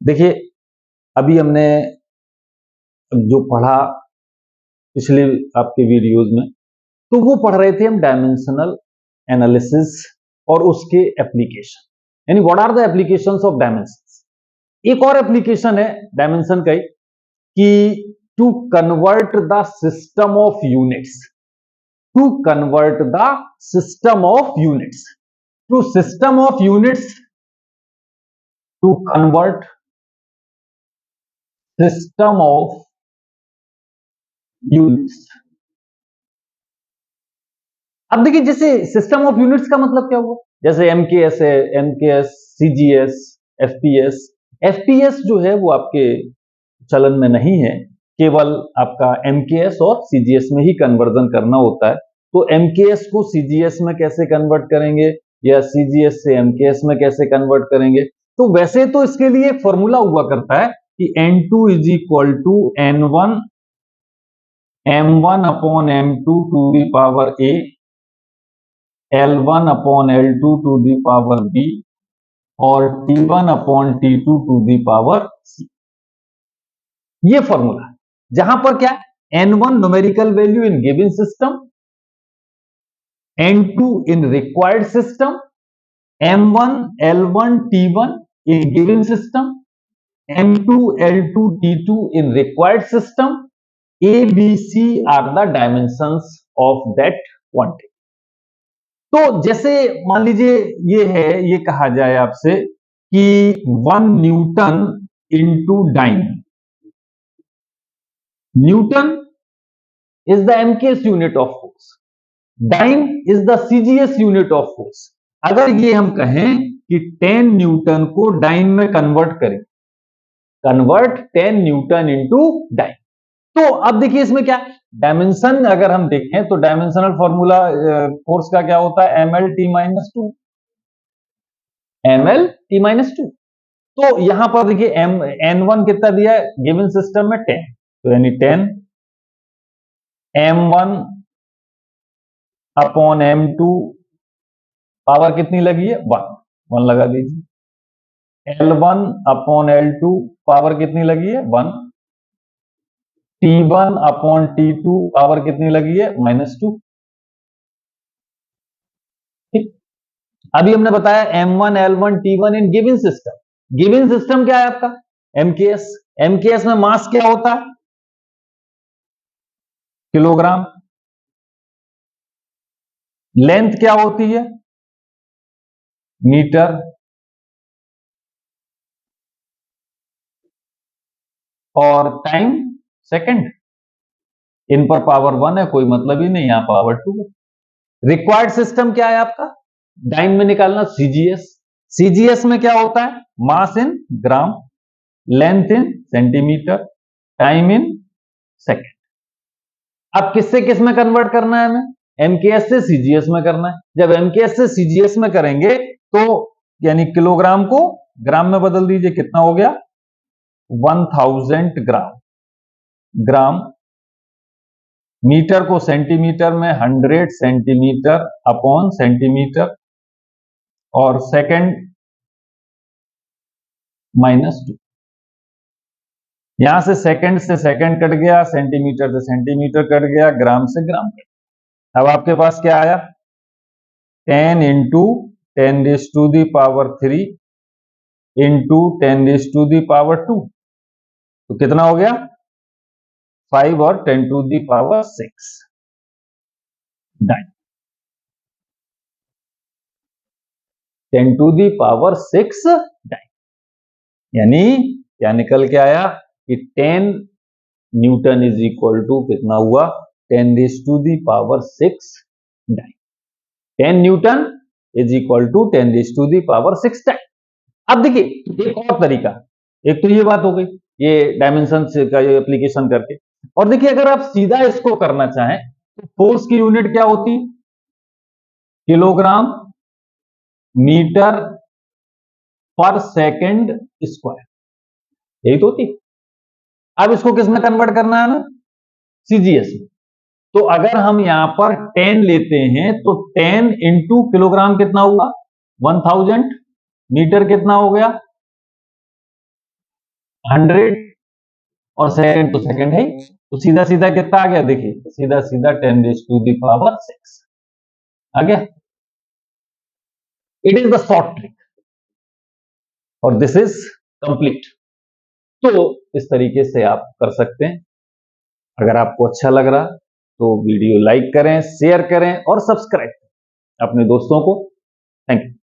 देखिए, अभी हमने जो पढ़ा पिछले आपके वीडियोज में, तो वो पढ़ रहे थे हम डायमेंशनल एनालिसिस और उसके एप्लीकेशन, यानी what are the applications of dimensions. एक और एप्लीकेशन है डायमेंशन का कि to convert the system of units, to convert the system of units, to system of units, to convert system of units. अब देखिए, जैसे सिस्टम ऑफ यूनिट्स का मतलब क्या हुआ, जैसे एमकेएस है, एमकेएस, सीजीएस, एफपीएस। एफपीएस जो है वो आपके चलन में नहीं है, केवल आपका एमकेएस और सीजीएस में ही कन्वर्जन करना होता है। तो एमकेएस को सीजीएस में कैसे कन्वर्ट करेंगे या सीजीएस से एमकेएस में कैसे कन्वर्ट करेंगे, तो वैसे तो इसके लिए एक फॉर्मूला हुआ करता है कि N2 is equal to N1 M1 upon M2 to the power A, L1 upon L2 to the power B और T1 upon T2 to the power C। ये फॉर्मूला जहां पर क्या N1 numerical value in given system, N2 in required system, M1 L1 T1 in given system, M2 L2 T2 in required system, A, B, C are the dimensions of that quantity। तो जैसे मान लीजिए ये है, ये कहा जाए आपसे कि 1 newton into dyne, newton is the MKS unit of force, dyne is the CGS unit of force. अगर ये हम कहें कि 10 न्यूटन को डाइन में कन्वर्ट करें, कन्वर्ट 10 न्यूटन इंटू डाइन, तो अब देखिए इसमें क्या डायमेंशन अगर हम देखें तो डायमेंशनल फॉर्मूला फोर्स का क्या होता है, M L T minus two, M L T minus two. तो यहां पर देखिए N1 कितना दिया है गिवन सिस्टम में 10, तो यानी 10 M1 अपॉन M2 पावर कितनी लगी है 1 लगा दीजिए, L1 अपॉन L2 पावर कितनी लगी है 1, T1 अपॉन T2 पावर कितनी लगी है -2। ठीक, अभी हमने बताया M1 L1 T1 इन गिवन सिस्टम, गिवन सिस्टम क्या है आपका एमकेएस, एमकेएस में मास क्या होता है किलोग्राम, लेंथ क्या होती है मीटर, और टाइम सेकंड। इन पर पावर 1 है, कोई मतलब ही नहीं, यहां पावर 2 है। रिक्वायर्ड सिस्टम क्या है आपका डाइन में निकालना सीजीएस, सीजीएस में क्या होता है mass in gram, length in centimetre, time in second. अब किससे किस में कन्वर्ट करना है हमें, एमकेएस से सीजीएस में करना है। जब एमकेएस से सीजीएस में करेंगे तो यानी किलोग्राम को ग्राम में बदल दीजिए, कितना हो गया 1000 ग्राम, ग्राम, मीटर को सेंटीमीटर में 100 सेंटीमीटर अपॉन सेंटीमीटर, और सेकंड -2। यहां से सेकंड कट गया, सेंटीमीटर से सेंटीमीटर कट गया, ग्राम से ग्राम कट गया। अब आपके पास क्या आया 10 इंटू 10⁻³ इंटू 10⁻², तो कितना हो गया 5 और 10⁻6 डाइन, 10⁻6 डाइन, यानी क्या निकल के आया कि 10 न्यूटन इज इक्वल टू कितना हुआ 10⁻6 dyne, 10 newton is equal to 10⁻6 dyne. अब देखिए एक और तरीका, एक तो ये बात हो गई ये डायमेंशन का ये एप्लीकेशन करके, और देखिए अगर आप सीधा इसको करना चाहें तो फोर्स की यूनिट क्या होती किलोग्राम मीटर पर सेकंड स्क्वायर, यही तो होती। अब इसको किस में कन्वर्ट करना है ना सीजीएस में, तो अगर हम यहां पर 10 लेते हैं तो 10 इंटू किलोग्राम कितना हुआ 1000, मीटर कितना हो गया 100 और सेकंड तो सेकंड है, तो सीधा सीधा कितना आ गया, देखिए सीधा सीधा 10⁶ आ गया। It is the short trick और दिस इज कंप्लीट। तो इस तरीके से आप कर सकते हैं। अगर आपको अच्छा लग रहा तो वीडियो लाइक करें, शेयर करें और सब्सक्राइब करें अपने दोस्तों को। Thank you.